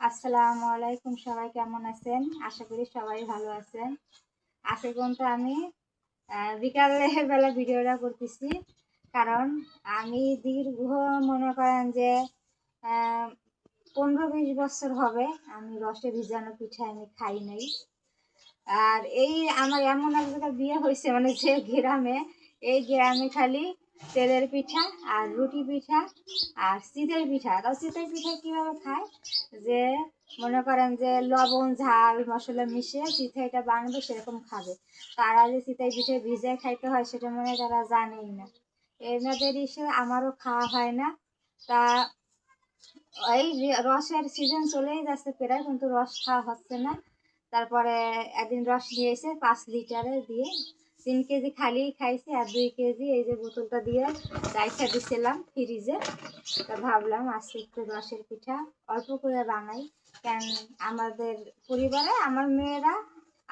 আসসালামু আলাইকুম, সবাই কেমন আছেন? আশা করি সবাই ভালো আছেন। আজকে কিন্তু আমি বিকালের বেলা ভিডিওটা করতেছি, কারণ আমি দীর্ঘ মনে করেন যে 15-20 বছর হবে আমি রসে ভিজানো পিঠা আমি খাই নাই। আর এই আমার এমন এক জায়গায় বিয়ে হয়েছে, মানে যে গ্রামে, এই গ্রামে খালি তেলের পিঠা আর রুটি পিঠা আর চিতই পিঠা। তাও চিতই পিঠা কীভাবে খায়, যে মনে করেন যে লবণ ঝাল মশলা মিশিয়ে চিতইটা বানাবে সেরকম খাবে। তারা যে চিতই পিঠে ভিজে খাইতে হয় সেটা মনে হয় তারা জানেই না। এনাদের ইসে আমারও খাওয়া হয় না। তা এই রসের সিজন চলেই যাচ্ছে প্রায়, কিন্তু রস খাওয়া হচ্ছে না। তারপরে একদিন রস নিয়ে এসে 5 লিটারে দিয়ে 3 কেজি খালি খাইছি, আর 2 কেজি এই যে বোতলটা দিয়ে রাইখা দিছিলাম ফ্রিজে। তা ভাবলাম আজকে একটু রসের পিঠা অল্প করে বানাই, কেন আমাদের পরিবারে আমার মেয়েরা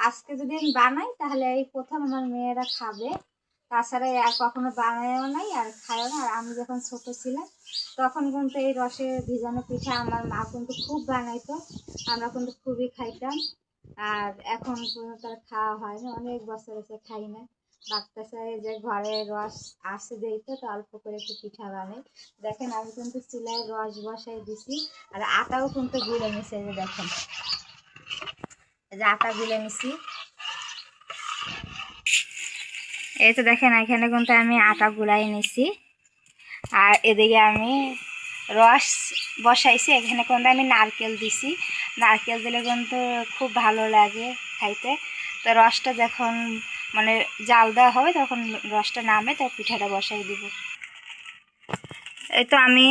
আজকে যদি আমি বানাই তাহলে এই প্রথম আমার মেয়েরা খাবে। তাছাড়া আর কখনো বানায়ও নাই আর খায়ও না। আর আমি যখন ছোট ছিলাম তখন কিন্তু এই রসে ভিজানো পিঠা আমার মা কিন্তু খুব বানাইতো, আমরা কিন্তু খুবই খাইতাম। আর এখন পর্যন্ত আর খাওয়া হয় না, অনেক বছর এসে খাই না। বাচ্চা যে ঘরে রস আসে দিত তো অল্প করে একটু পিঠা বানাই। দেখেন আমি কিন্তু চুলায় রস বসাই দিছি, আর আটাও কিন্তু গুলে নিছি। এই যে দেখেন, এই যে আটা গুলে নিছি। এই তো দেখেন এখানে কিন্তু আমি আটা গুলাই নিছি, আর এদিকে আমি রস বসাইছি। এখানে কিন্তু আমি নারকেল দিছি, নারকেল দিলে কিন্তু খুব ভালো লাগে খাইতে। তো রসটা যখন মানে জাল দেওয়া হবে তখন রসটা নামে, তো পিঠাটা বসাই দিব। এই তো আমি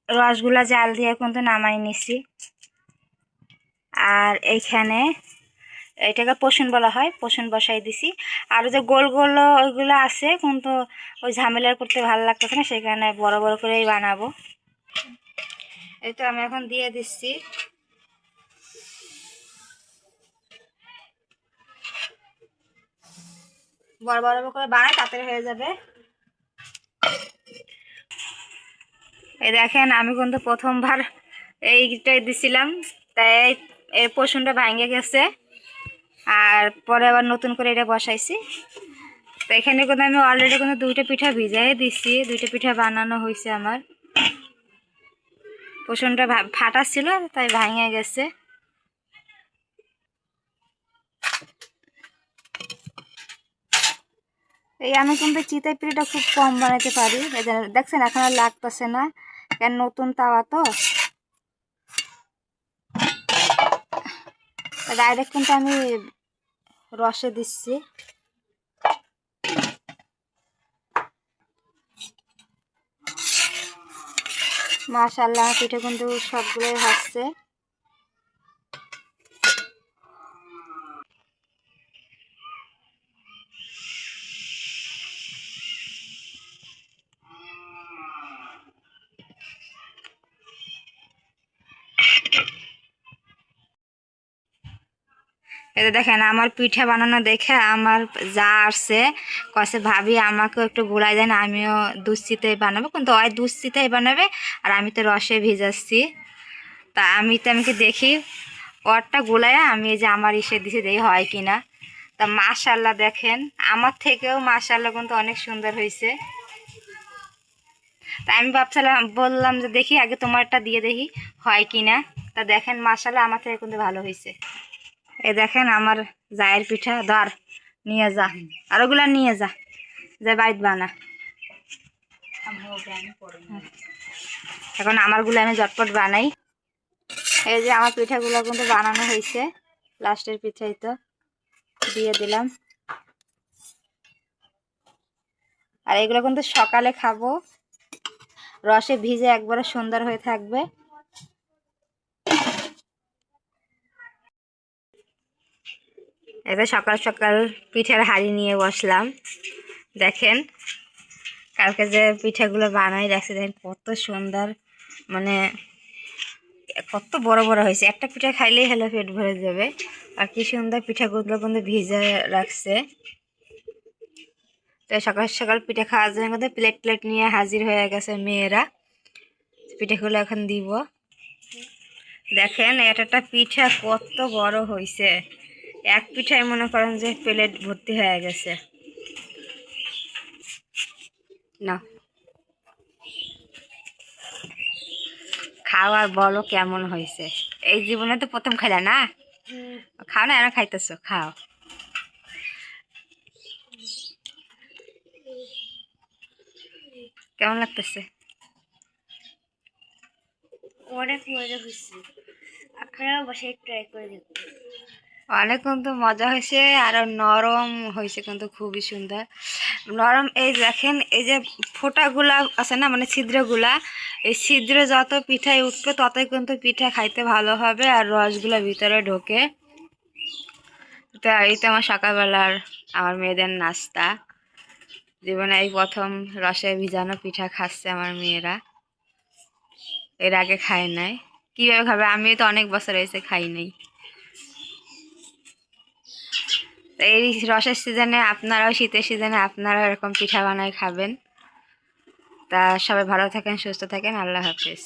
রসগুলা জাল দিয়ে কিন্তু নামাই নিছি। আর এইখানে এটাকে পোষণ বলা হয়, পোষণ বসাই দিছি। আর যে গোল গোল ওইগুলো আছে, কিন্তু ওই ঝামেলার করতে ভালো লাগতেছে না, সেখানে বড় বড় করেই বানাবো। এই তো আমি এখন দিয়ে দিচ্ছি। বড় বড় করে বানাই, তাড়াতাড়ি হয়ে যাবে। এই দেখেন আমি কিন্তু প্রথমবার এইটাই দিছিলাম, তাই এই পোষণটা ভাঙে গেছে। আর পরে আবার নতুন করে এটা বসাইছি। তো এখানে কিন্তু আমি অলরেডি কিন্তু 2টা পিঠা ভিজাই দিচ্ছি, 2টা পিঠা বানানো হয়েছে আমার। পোষণটা ফাটা ছিল তাই ভাঙে গেছে। এই আমি কিন্তু চিতই পিঠাটা খুব কম বানাতে পারি। দেখছেন এখন আর লাগতেছে না, কেন নতুন তাওয়া তো। ডাইরেক্ট কিন্তু আমি রসে দিচ্ছি। মাশাআল্লাহ পিঠা কিন্তু সবগুলোই হচ্ছে। এটা দেখেন আমার পিঠা বানানো দেখে আমার যা আসছে কষে, ভাবি আমাকেও একটু গুড়াই দেন, আমিও দুধ চিতই বানাবো। কিন্তু ওই দুধ চিতই বানাবে আর আমি তো রসে ভিজাচ্ছি। তা আমি দেখি ওরটা গুলাইয়া আমি এই যে আমার ইসে দিছি, দেখি হয় কিনা। তা মাশাআল্লাহ দেখেন আমার থেকেও মাশাআল্লাহ কিন্তু অনেক সুন্দর হয়েছে। তা আমি ভাবছিলাম, বললাম যে দেখি আগে তোমারটা দিয়ে দেখি হয় কিনা। তা দেখেন মাশাআল্লাহ আমার থেকে কিন্তু ভালো হয়েছে। এই দেখেন আমার জায়ের পিঠা, ধর নিয়ে যা, আর ওগুলা নিয়ে যা, যে বাইত বানা। এখন আমারগুলো আমি ঝটপট বানাই। এই যে আমার পিঠাগুলো কিন্তু বানানো হয়েছে, লাস্টের পিঠাই তো দিয়ে দিলাম। আর এগুলো কিন্তু সকালে খাবো, রসে ভিজে একবারে সুন্দর হয়ে থাকবে। এটা সকাল সকাল পিঠার হাঁড়ি নিয়ে বসলাম। দেখেন কালকে যে পিঠাগুলো বানাই রাখছি, দেখেন কত সুন্দর, মানে কত বড় বড় হয়েছে। একটা পিঠা খাইলেই হলো পেট ভরে যাবে। আর কি সুন্দর পিঠাগুলো কিন্তু ভিজে রাখছে। তো সকাল সকাল পিঠা খাওয়ার জন্য কিন্তু প্লেট প্লেট নিয়ে হাজির হয়ে গেছে মেয়েরা। পিঠাগুলো এখন দিব। দেখেন একটা পিঠা কত বড় হয়েছে, এক পিঠায় মনে করেন যে প্লেট ভর্তি হয়ে গেছে। না খাওয়ার বলো কেমন হয়েছে, এই জীবনে তো প্রথম খাইলা না? খাও না, এরা খাইতেছো, খাও। কেমন লাগতেছে? অনেক মজা হয়েছে, আপনারাও বাসায় ট্রাই করে দেখবেন। অনেক কিন্তু মজা হয়েছে, আরো নরম হয়েছে, কিন্তু খুবই সুন্দর নরম। এই দেখেন এই যে ফোঁটাগুলা আছে না, মানে ছিদ্রগুলা, এই ছিদ্র যত পিঠায় উঠবে ততই কিন্তু পিঠা খাইতে ভালো হবে আর রসগুলা ভিতরে ঢোকে। তা এই তো আমার সকালবেলার আমার মেয়েদের নাস্তা। জীবনে এই প্রথম রসে ভিজানো পিঠা খাচ্ছে আমার মেয়েরা, এর আগে খায় নাই। কিভাবে খাবে, আমি তো অনেক বছর হয়েছে খাই নাই। তো এই রসের সিজনে আপনারাও, শীতের সিজনে আপনারা এরকম পিঠা বানায় খাবেন। তা সবাই ভালো থাকেন, সুস্থ থাকেন, আল্লাহ হাফেজ।